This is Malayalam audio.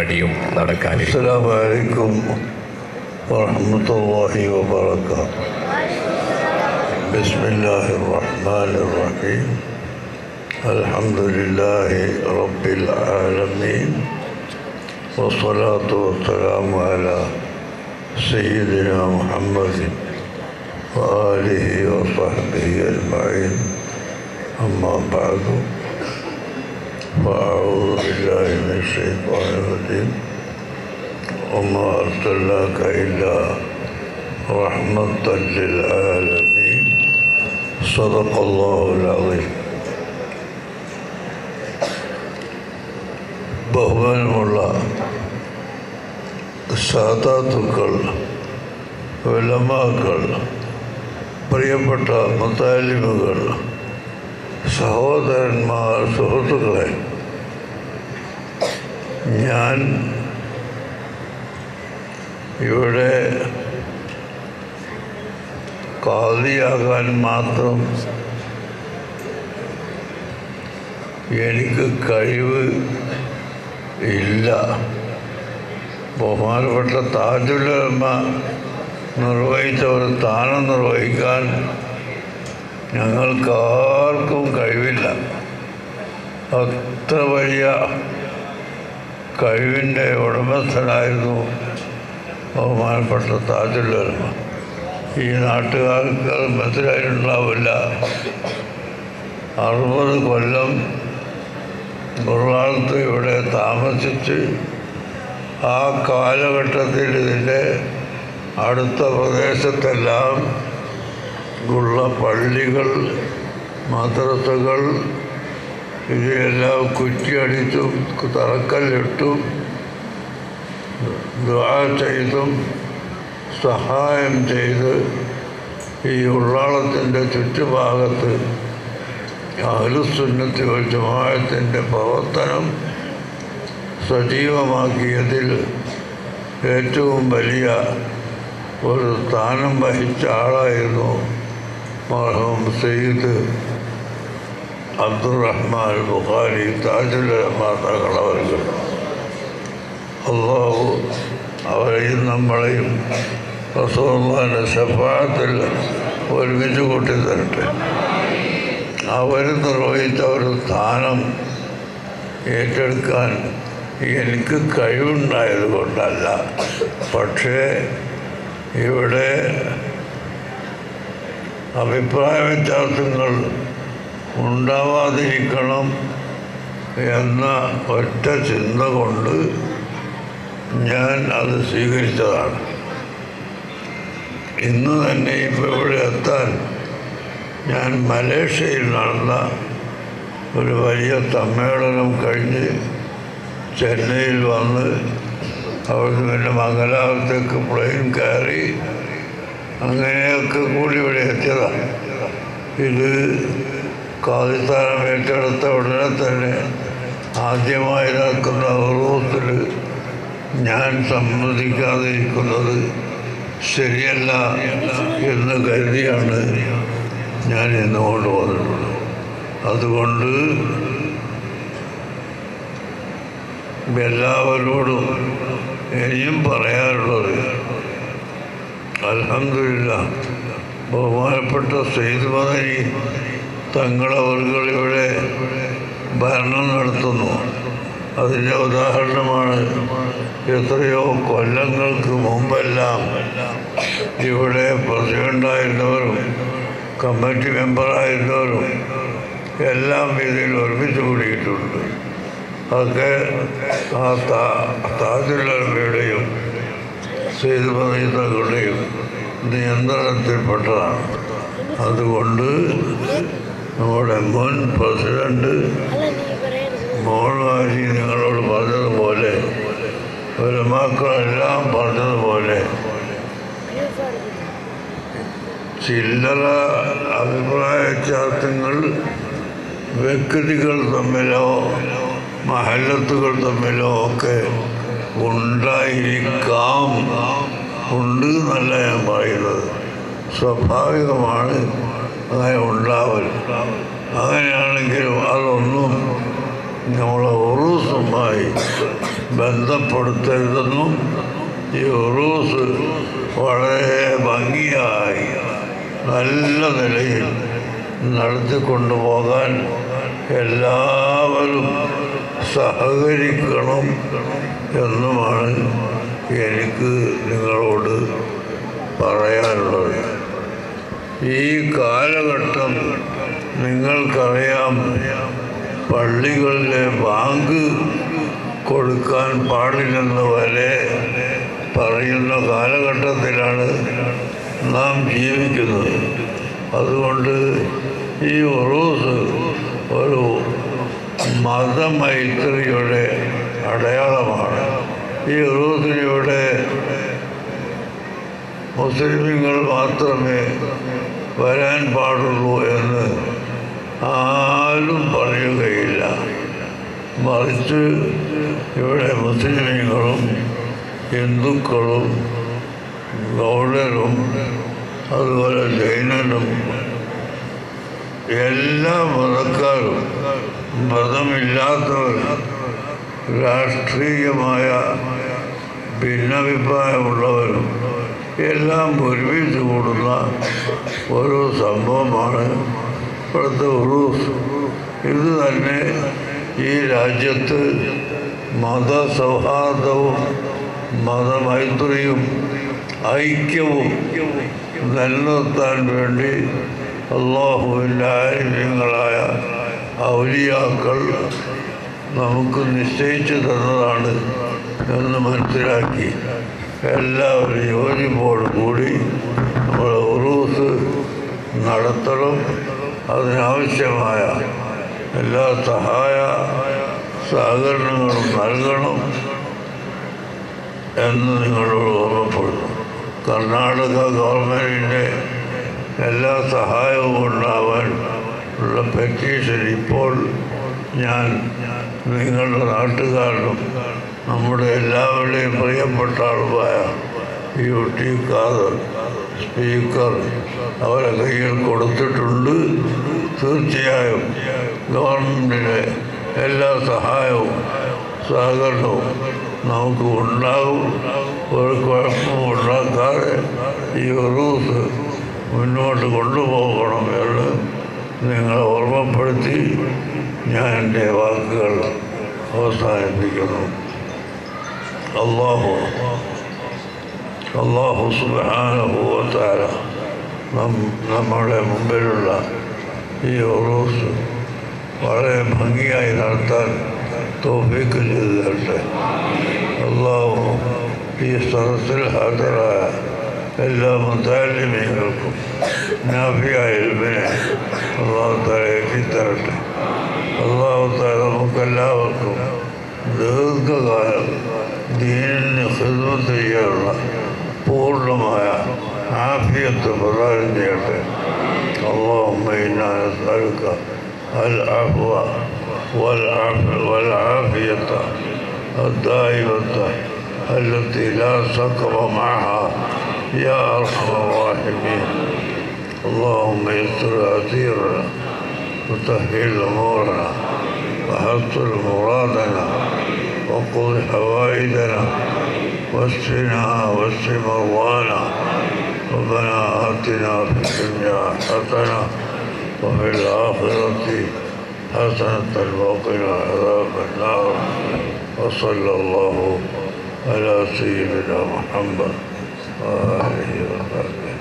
പരിപാടിയും നടക്കാനിരിക്കും. അസ്സലാമു അലൈക്കും വറഹ്മത്തുള്ളാഹി വബറകാതുഹു. ബിസ്മില്ലാഹിർ റഹ്മാനിർ റഹീം. അൽഹംദുലില്ലാഹി റബ്ബിൽ ആലമീൻ. വസ്സലാത്തു വസ്സലാമു അലാ സയ്യിദിനാ മുഹമ്മദിൻ വആലിഹി വസഹ്ബിഹി അജ്മഈൻ. അമ്മാ ബഅദു. فأعوذ بالله من الشيطان الرجيم. وما أرسلناك إلا رحمة للعالمين. صدق الله العظيم. ബഹുമാനമുള്ള സാദാത്തുക്കൾ, ഉലമാക്കൾ, പ്രിയപ്പെട്ട മുതാലിമുകൾ, സഹോദരന്മാർ, സുഹൃത്തുക്കളെ, ഞാൻ ഇവിടെ ഖാദിയാകാൻ മാത്രം എനിക്ക് കഴിവ് ഇല്ല. ബഹുമാനപ്പെട്ട താജുൽ ഉലമ നിർവഹിച്ച ഒരു സ്ഥാനം നിർവഹിക്കാൻ ഞങ്ങൾക്കാർക്കും കഴിവില്ല. അത്ര വലിയ കഴിവിൻ്റെ ഉടമസ്ഥനായിരുന്നു ബഹുമാനപ്പെട്ട താജുൽ ഉലമ. ഈ നാട്ടുകാർക്ക് മനസ്സിലായിട്ടുണ്ടാവില്ല, 60 കൊല്ലം ഉള്ളാളത്ത് ഇവിടെ താമസിച്ച് ആ കാലഘട്ടത്തിൽ ഇതിൻ്റെ അടുത്ത പ്രദേശത്തെല്ലാം ഉള്ള പള്ളികൾ, മദ്രസകൾ ഇതെല്ലാം കുറ്റിയടിച്ചും തറക്കല്ലിട്ടും ദുആ ചെയ്തും സഹായം ചെയ്ത് ഈ ഉള്ളാളത്തിൻ്റെ ചുറ്റുഭാഗത്ത് അഹ്ലുസുന്നത്തി വൽ ജമാഅത്തിൻ്റെ പ്രവർത്തനം സജീവമാക്കിയതിൽ ഏറ്റവും വലിയ ഒരു സ്ഥാനം വഹിച്ച ആളായിരുന്നു മർഹൂം സയ്യിദ് അബ്ദുറഹ്മാൻ ബുഖാരി താജുൽ ഉലമ തങ്ങളവർക്ക്. അല്ലാഹു അവരെയും നമ്മളെയും റസൂലുള്ളാഹിയുടെ ശഫാഅത്തിൽ ഒരുമിച്ച് കൂട്ടി തരട്ടെ. അവർ നിർവഹിച്ച ഒരു സ്ഥാനം ഏറ്റെടുക്കാൻ എനിക്ക് കഴിവുണ്ടായത് കൊണ്ടല്ല, പക്ഷേ ഇവിടെ അഭിപ്രായ വ്യത്യാസങ്ങൾ ഉണ്ടാവാതിരിക്കണം എന്ന ഒറ്റ ചിന്ത കൊണ്ട് ഞാൻ അത് സ്വീകരിച്ചതാണ്. ഇന്ന് തന്നെ ഇപ്പോൾ ഇവിടെ എത്താൻ ഞാൻ മലേഷ്യയിൽ നടന്ന ഒരു വലിയ സമ്മേളനം കഴിഞ്ഞ് ചെന്നൈയിൽ വന്ന് അവിടുന്ന് പിന്നെ മംഗലാപുരത്തേക്ക് പ്ലെയിൻ കയറി അങ്ങനെയൊക്കെ കൂടി ഇവിടെ എത്തിയതാണ്. ഇത് ഖാദിസ്ഥാനം ഏറ്റെടുത്ത ഉടനെ തന്നെ ആദ്യമായി നടക്കുന്ന ഉറൂസിൽ ഞാൻ സമ്മതിക്കാതിരിക്കുന്നത് ശരിയല്ല എന്ന് കരുതിയാണ് ഞാൻ ഇന്ന് കൊണ്ടുവന്നിട്ടുള്ളത്. അതുകൊണ്ട് എല്ലാവരോടും ഇനിയും പറയാനുള്ളത്, അൽഹംദുലില്ലാഹ് ബഹുമാനപ്പെട്ട സയ്യിദ് മദനി തങ്ങളവറുകൾ ഇവിടെ ഭരണം നടത്തുന്നു. അതിൻ്റെ ഉദാഹരണമാണ് എത്രയോ കൊല്ലങ്ങൾക്ക് മുമ്പെല്ലാം ഇവിടെ പ്രസിഡൻ്റായിരുന്നവരും കമ്മിറ്റി മെമ്പറായിരുന്നവരും എല്ലാം ഇതിൽ ഒരുമിച്ച് കൂടിയിട്ടുണ്ട്. അതൊക്കെ ആ താജുൽ ഉലമയുടെയും സയ്യിദ് മദനി തങ്ങളുടെയും നിയന്ത്രണത്തിൽപ്പെട്ടതാണ്. അതുകൊണ്ട് നമ്മുടെ മുൻ പ്രസിഡന്റ് മോൾവാരി നിങ്ങളോട് പറഞ്ഞതുപോലെ, ഉലമാക്കളെല്ലാം പറഞ്ഞതുപോലെ, ചില്ലറ അഭിപ്രായ വ്യത്യാസങ്ങൾ വ്യക്തികൾ തമ്മിലോ മഹല്ലത്തുകൾ തമ്മിലോ ഒക്കെ ഉണ്ടായിരിക്കാം. ഉണ്ട് എന്നല്ല ഞാൻ പറയുന്നത്, സ്വാഭാവികമാണ് അങ്ങനെ ഉണ്ടാവൽ. അങ്ങനെയാണെങ്കിലും അതൊന്നും നമ്മളെ ഉറൂസുമായി ബന്ധപ്പെടുത്തരുതെന്നും ഈ ഉറൂസ് വളരെ ഭംഗിയായി നല്ല നിലയിൽ നടത്തിക്കൊണ്ടുപോകാൻ എല്ലാവരും സഹകരിക്കണം എന്നുമാണ് എനിക്ക് നിങ്ങളോട് പറയാനുള്ളത്. ഈ കാലഘട്ടം നിങ്ങൾക്കറിയാം, പള്ളികളിലെ ബാങ്ക് കൊടുക്കാൻ പാടില്ലെന്ന് വരെ പറയുന്ന കാലഘട്ടത്തിലാണ് നാം ജീവിക്കുന്നത്. അതുകൊണ്ട് ഈ ഉറൂസ് ഒരു മതമൈത്രിയുടെ അടയാളമാണ്. ഈ ഉറൂസിലൂടെ മുസ്ലിമുകൾ മാത്രമേ വരാൻ പാടുള്ളൂ എന്ന് ആരും പറയുകയില്ല. മറിച്ച് ഇവിടെ മുസ്ലിമുകളും ഹിന്ദുക്കളും ഗൗഡരും അതുപോലെ ജൈനനും എല്ലാ മതക്കാരും മതമില്ലാത്തവരും രാഷ്ട്രീയമായ ഭിന്നഭിപ്രായമുള്ളവരും എല്ലാം ഒരുമിച്ച് കൂടുന്ന ഒരു സംഭവമാണ് ഇവിടുത്തെ ഉറൂസ്. ഇത് തന്നെ ഈ രാജ്യത്ത് മതസൗഹാർദ്ദവും മതമൈത്രിയും ഐക്യവും നിലനിർത്താൻ വേണ്ടി അല്ലാഹുവിൻ്റെ ആലിമീങ്ങളായ ഔലിയാക്കൾ നമുക്ക് നിശ്ചയിച്ചു തന്നതാണ് എന്ന് മനസ്സിലാക്കി എല്ലാവരും യോജിപ്പോടു കൂടി നമ്മൾ ഉറൂസ് നടത്തണം. അതിനാവശ്യമായ എല്ലാ സഹകരണങ്ങളും നൽകണം എന്ന് നിങ്ങളോട് ഓർമ്മപ്പെടുന്നു. കർണാടക ഗവൺമെൻറ്റിൻ്റെ എല്ലാ സഹായവും ഉണ്ടാവാൻ ഉള്ള പെറ്റീഷൻ ഇപ്പോൾ ഞാൻ നിങ്ങളുടെ നാട്ടുകാരനും നമ്മുടെ എല്ലാവരുടെയും പ്രിയപ്പെട്ട ആളുമായ UT ഖാദർ സ്പീക്കർ അവരെ കയ്യിൽ കൊടുത്തിട്ടുണ്ട്. തീർച്ചയായും ഗവൺമെൻറ്റിൻ്റെ എല്ലാ സഹായവും സഹകരണവും നമുക്ക് ഉണ്ടാകും. ഒരു കുഴപ്പവും ഉണ്ടാക്കാതെ ഈ ഉറൂസ് മുന്നോട്ട് കൊണ്ടുപോകണം എന്ന് നിങ്ങളെ ഓർമ്മപ്പെടുത്തി ഞാൻ എൻ്റെ വാക്കുകൾ അവസാനിപ്പിക്കുന്നു. അല്ലാഹു സുബ്ഹാനഹു വ തആല നമ്മുടെ മുമ്പിലുള്ള ഈ ഉറൂസ് വളരെ ഭംഗിയായി നടത്താൻ തൗഫീഖ് ചെയ്തു തരട്ടെ. അല്ലാഹു ഈ സദസ്സിൽ ഹാജരായ എല്ലാ മുതല്ലിമീങ്ങൾക്കും നാഫിയായ ഇൽമിനെ അല്ലാഹു തആല എത്തിത്തരട്ടെ. അല്ലാഹു തആല നമുക്കെല്ലാവർക്കും ദീർഘകാലം ദീനിന് ഖിദ്മത്ത് ചെയ്യാനുള്ള പൂർണ്ണമായ ആഫിയത്ത് പ്രദാനം ചെയ്യട്ടെ. اللهم إنا نسألك العفو والعافية الدائمة التي لا سقم معها يا أرحم الراحمين. اللهم يسر عسيرنا وسهل أمورنا وحصل مرادنا وقض حوائجنا واشفنا واشف مرضانا. ربنا آتنا في الدنيا حسنة وفي الآخرة حسنة وقنا عذاب النار. وصلى الله على سيدنا محمد وآله وصحبه.